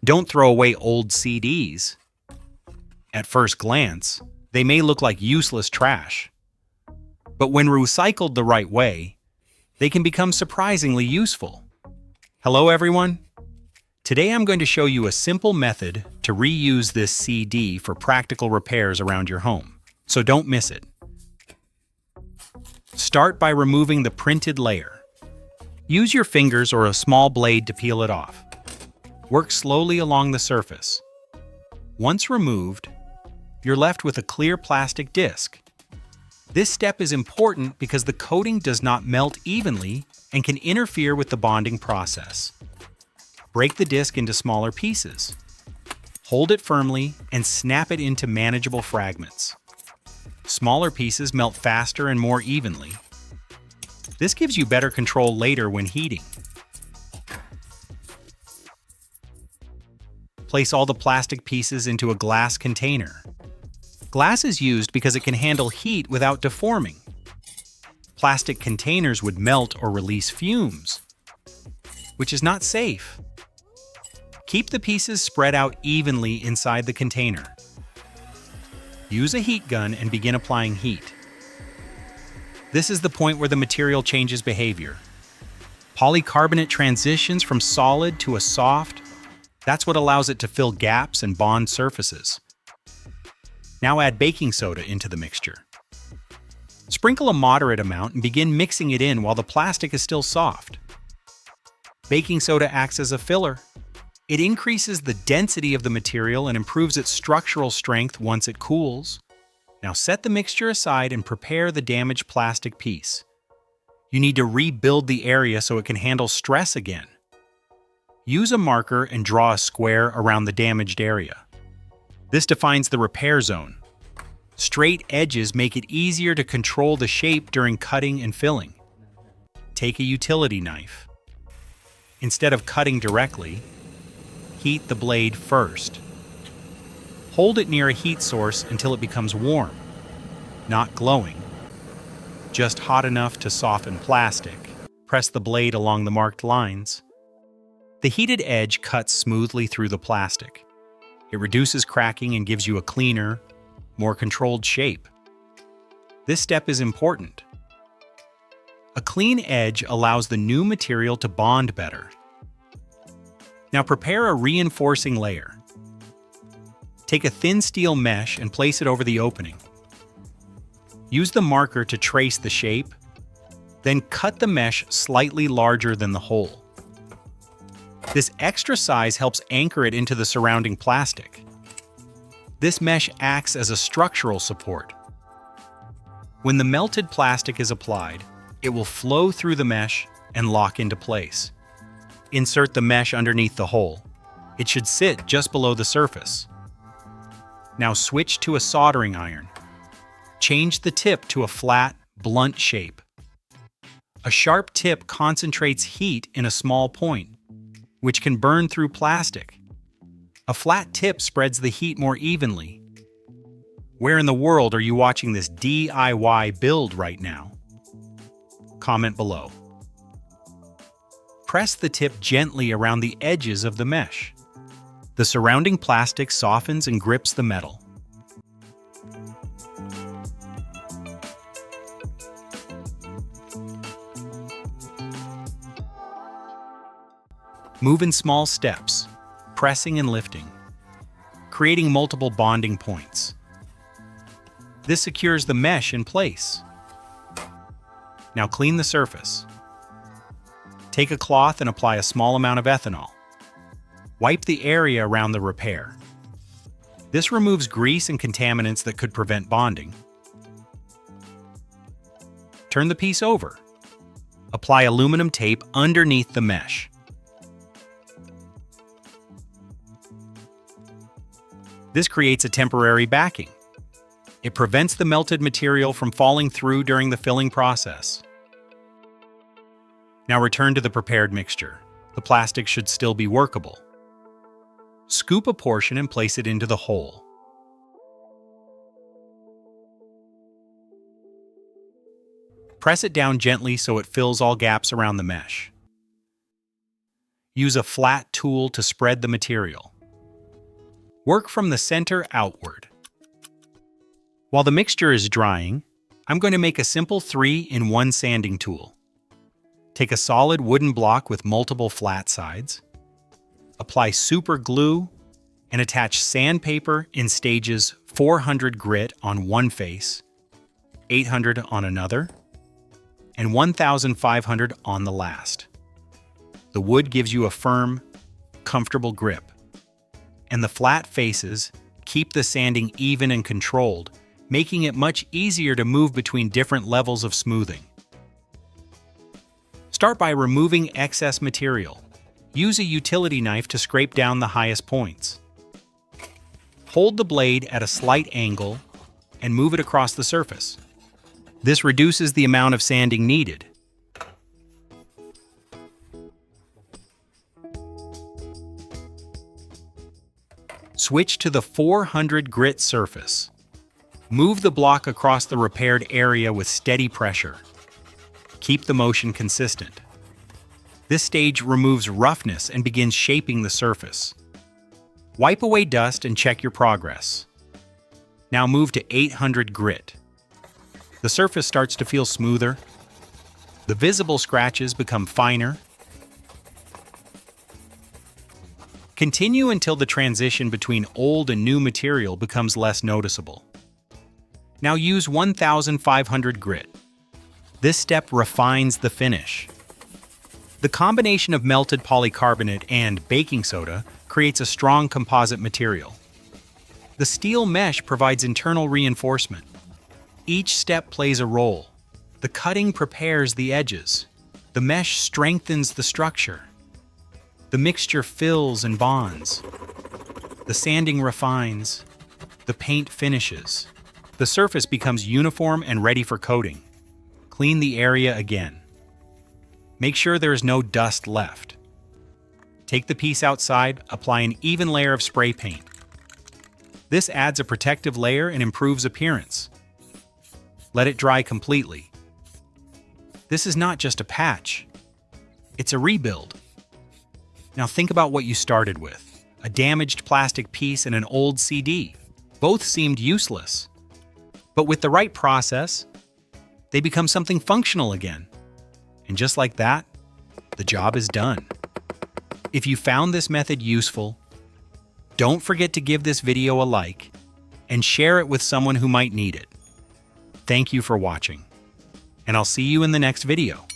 Don't throw away old CDs. At first glance, they may look like useless trash. But when recycled the right way, they can become surprisingly useful. Hello everyone! Today I'm going to show you a simple method to reuse this CD for practical repairs around your home, so don't miss it. Start by removing the printed layer. Use your fingers or a small blade to peel it off. Work slowly along the surface. Once removed, you're left with a clear plastic disc. This step is important because the coating does not melt evenly and can interfere with the bonding process. Break the disc into smaller pieces. Hold it firmly and snap it into manageable fragments. Smaller pieces melt faster and more evenly. This gives you better control later when heating. Place all the plastic pieces into a glass container. Glass is used because it can handle heat without deforming. Plastic containers would melt or release fumes, which is not safe. Keep the pieces spread out evenly inside the container. Use a heat gun and begin applying heat. This is the point where the material changes behavior. Polycarbonate transitions from solid to a soft. That's what allows it to fill gaps and bond surfaces. Now add baking soda into the mixture. Sprinkle a moderate amount and begin mixing it in while the plastic is still soft. Baking soda acts as a filler. It increases the density of the material and improves its structural strength once it cools. Now set the mixture aside and prepare the damaged plastic piece. You need to rebuild the area so it can handle stress again. Use a marker and draw a square around the damaged area. This defines the repair zone. Straight edges make it easier to control the shape during cutting and filling. Take a utility knife. Instead of cutting directly, heat the blade first. Hold it near a heat source until it becomes warm, not glowing, just hot enough to soften plastic. Press the blade along the marked lines. The heated edge cuts smoothly through the plastic. It reduces cracking and gives you a cleaner, more controlled shape. This step is important. A clean edge allows the new material to bond better. Now prepare a reinforcing layer. Take a thin steel mesh and place it over the opening. Use the marker to trace the shape, then cut the mesh slightly larger than the hole. This extra size helps anchor it into the surrounding plastic. This mesh acts as a structural support. When the melted plastic is applied, it will flow through the mesh and lock into place. Insert the mesh underneath the hole. It should sit just below the surface. Now switch to a soldering iron. Change the tip to a flat, blunt shape. A sharp tip concentrates heat in a small point, which can burn through plastic. A flat tip spreads the heat more evenly. Where in the world are you watching this DIY build right now? Comment below. Press the tip gently around the edges of the mesh. The surrounding plastic softens and grips the metal. Move in small steps, pressing and lifting, creating multiple bonding points. This secures the mesh in place. Now clean the surface. Take a cloth and apply a small amount of ethanol. Wipe the area around the repair. This removes grease and contaminants that could prevent bonding. Turn the piece over. Apply aluminum tape underneath the mesh. This creates a temporary backing. It prevents the melted material from falling through during the filling process. Now return to the prepared mixture. The plastic should still be workable. Scoop a portion and place it into the hole. Press it down gently so it fills all gaps around the mesh. Use a flat tool to spread the material. Work from the center outward. While the mixture is drying, I'm going to make a simple 3-in-1 sanding tool. Take a solid wooden block with multiple flat sides, apply super glue, and attach sandpaper in stages 400 grit on one face, 800 on another, and 1500 on the last. The wood gives you a firm, comfortable grip, and the flat faces keep the sanding even and controlled, making it much easier to move between different levels of smoothing. Start by removing excess material. Use a utility knife to scrape down the highest points. Hold the blade at a slight angle and move it across the surface. This reduces the amount of sanding needed. Switch to the 400 grit surface. Move the block across the repaired area with steady pressure. Keep the motion consistent. This stage removes roughness and begins shaping the surface. Wipe away dust and check your progress. Now move to 800 grit. The surface starts to feel smoother. The visible scratches become finer. Continue until the transition between old and new material becomes less noticeable. Now use 1500 grit. This step refines the finish. The combination of melted polycarbonate and baking soda creates a strong composite material. The steel mesh provides internal reinforcement. Each step plays a role. The cutting prepares the edges. The mesh strengthens the structure. The mixture fills and bonds. The sanding refines. The paint finishes. The surface becomes uniform and ready for coating. Clean the area again. Make sure there is no dust left. Take the piece outside, apply an even layer of spray paint. This adds a protective layer and improves appearance. Let it dry completely. This is not just a patch. It's a rebuild. Now think about what you started with. A damaged plastic piece and an old CD. Both seemed useless. But with the right process, they become something functional again. And just like that, the job is done. If you found this method useful, don't forget to give this video a like and share it with someone who might need it. Thank you for watching, and I'll see you in the next video.